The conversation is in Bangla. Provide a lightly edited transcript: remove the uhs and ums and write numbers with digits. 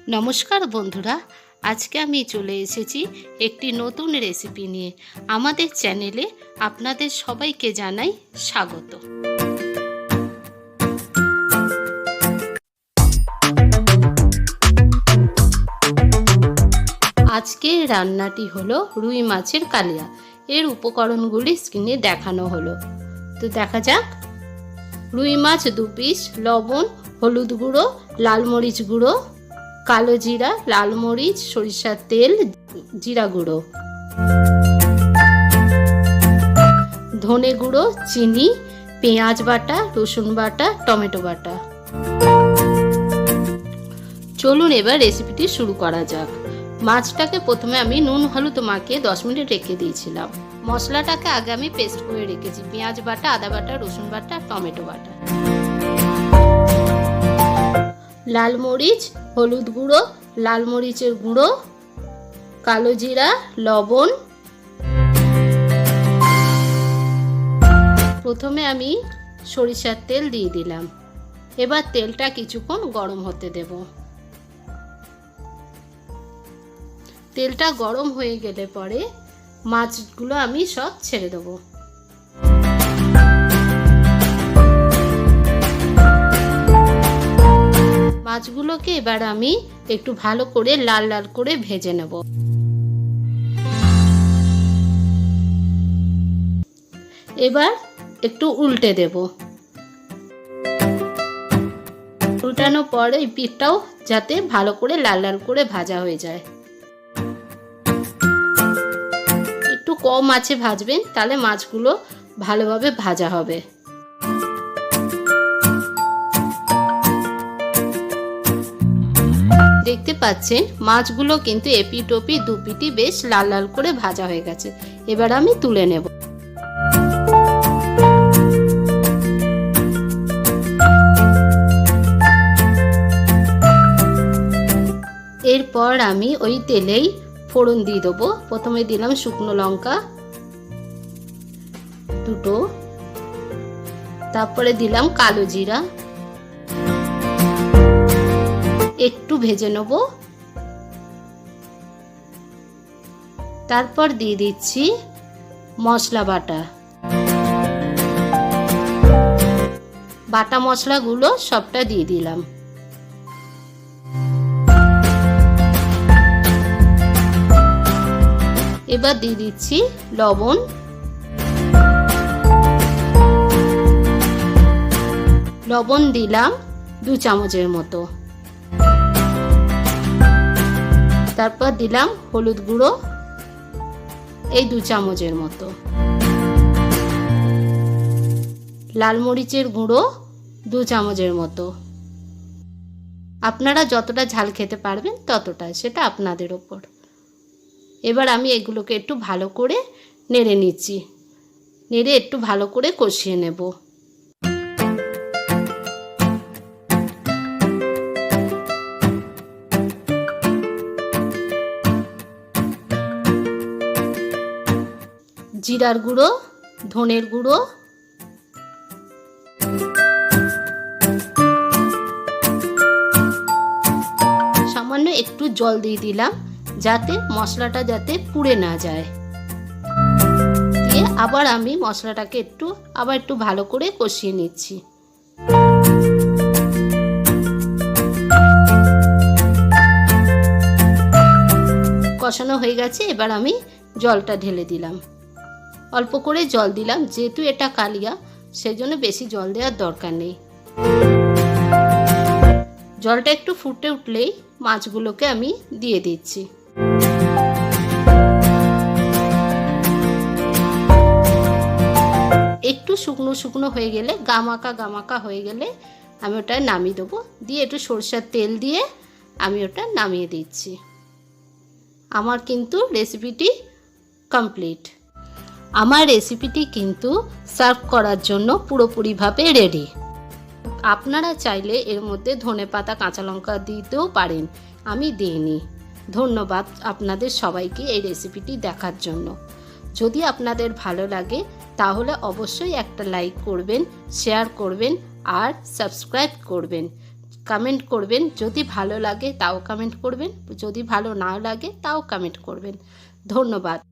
नमस्कार बंधुरा, आज के आमी चले एसेছি একটি নতুন রেসিপি নিয়ে। আমাদের চ্যানেলে আপনাদের সবাইকে জানাই স্বাগত। আজকে রান্নাটি হলো রুই মাছের কালিয়া। এর উপকরণগুলি স্ক্রিনে দেখানো হলো, তো দেখা যাক। রুই মাছ 2 পিস, লবণ, হলুদ গুঁড়ো, লাল মরিচ গুঁড়ো, কালো জিরা, লাল মরিচ, সরিষার তেল, জিরা গুঁড়ো, ধনে গুঁড়ো, চিনি, পেঁয়াজ বাটা, রসুন বাটা, টমেটো বাটা। চলুন এবার রেসিপিটি শুরু করা যাক। মাছটাকে প্রথমে আমি নুন হলুদ মাখিয়ে 10 মিনিট রেখে দিয়েছিলাম। মশলাটাকে আগে আমি পেস্ট করে রেখেছি, পেঁয়াজ বাটা, আদা বাটা, রসুন বাটা, টমেটো বাটা, লাল মরিচ, হলুদ গুঁড়ো, লাল মরিচের গুঁড়ো, কালো জিরা, লবণ। প্রথমে আমি সরিষার তেল দিয়ে দিলাম। এবার তেলটা কিছুক্ষণ গরম হতে দেব। তেলটা গরম হয়ে গেলে পরে মাছগুলো আমি সব ছেড়ে দেবো। মাছগুলোকে এবার আমি একটু ভালো করে লাল লাল করে ভেজে নেব। এবার একটু উল্টে দেব। উল্টানোর পরে এই পিঠটাও যাতে ভালো করে লাল লাল করে ভাজা হয়ে যায়। একটু কম আঁচে ভাজবেন, তাহলে মাছগুলো ভালোভাবে ভাজা হবে। দেখতে পাচ্ছেন মাছগুলো কিন্তু এপিট ওপিট দুপিটি বেশ লাল লাল করে ভাজা হয়ে গেছে। এবার আমি তুলে নেব। এরপর আমি ওই তেলেই ফোড়ন দিয়ে দেবো। প্রথমে দিলাম শুকনো লঙ্কা 2টো, তারপরে দিলাম কালো জিরা, একটু ভেজে নেব। তারপর দিয়ে দিচ্ছি মশলা বাটা। বাটা মশলাগুলো সবটা দিয়ে দিলাম। এবার দিয়ে দিচ্ছি লবণ, লবণ দিলাম 2 চামচের মতো। তারপর দিলাম হলুদ গুঁড়ো এই 2 চামচের মতো, লাল মরিচের গুঁড়ো 2 চামচের মতো। আপনারা যতটা ঝাল খেতে পারবেন ততটা, সেটা আপনাদের ওপর। এবার আমি এগুলোকে একটু ভালো করে নেড়ে নিচ্ছি। নেড়ে একটু ভালো করে কষিয়ে নেব। জিরার গুঁড়ো, ধনের গুঁড়ো, সামান্য একটু জল দিয়ে দিলাম যাতে মশলাটা যাতে পুড়ে না যায়। দিয়ে আবার আমি মশলাটাকে একটু ভালো করে কষিয়ে নিচ্ছি। কষানো হয়ে গেছে। এবার আমি জলটা ঢেলে দিলাম। অল্প করে জল দিলাম, যেহেতু এটা কালিয়া সেজন্য বেশি জল দেওয়ার দরকার নেই। জলটা একটু ফুটে উঠলেই মাছগুলোকে আমি দিয়ে দিচ্ছি। একটু শুকনো শুকনো হয়ে গেলে, গামাকা হয়ে গেলে আমি ওটা নামিয়ে দেবো। দিয়ে একটু সরষের তেল দিয়ে আমি ওটা নামিয়ে দিচ্ছি। আমার কিন্তু রেসিপিটি কমপ্লিট। আমার রেসিপিটি কিন্তু সার্ভ করার জন্য পুরোপুরিভাবে রেডি। আপনারা চাইলে এর মধ্যে ধনেপাতা, কাঁচা লঙ্কা দিতেও পারেন, আমি দিইনি। ধন্যবাদ আপনাদের সবাইকে এই রেসিপিটি দেখার জন্য। যদি আপনাদের ভালো লাগে তাহলে অবশ্যই একটা লাইক করবেন, শেয়ার করবেন আর সাবস্ক্রাইব করবেন। কমেন্ট করবেন, যদি ভালো লাগে তাও কমেন্ট করবেন, যদি ভালো না লাগে তাও কমেন্ট করবেন। ধন্যবাদ।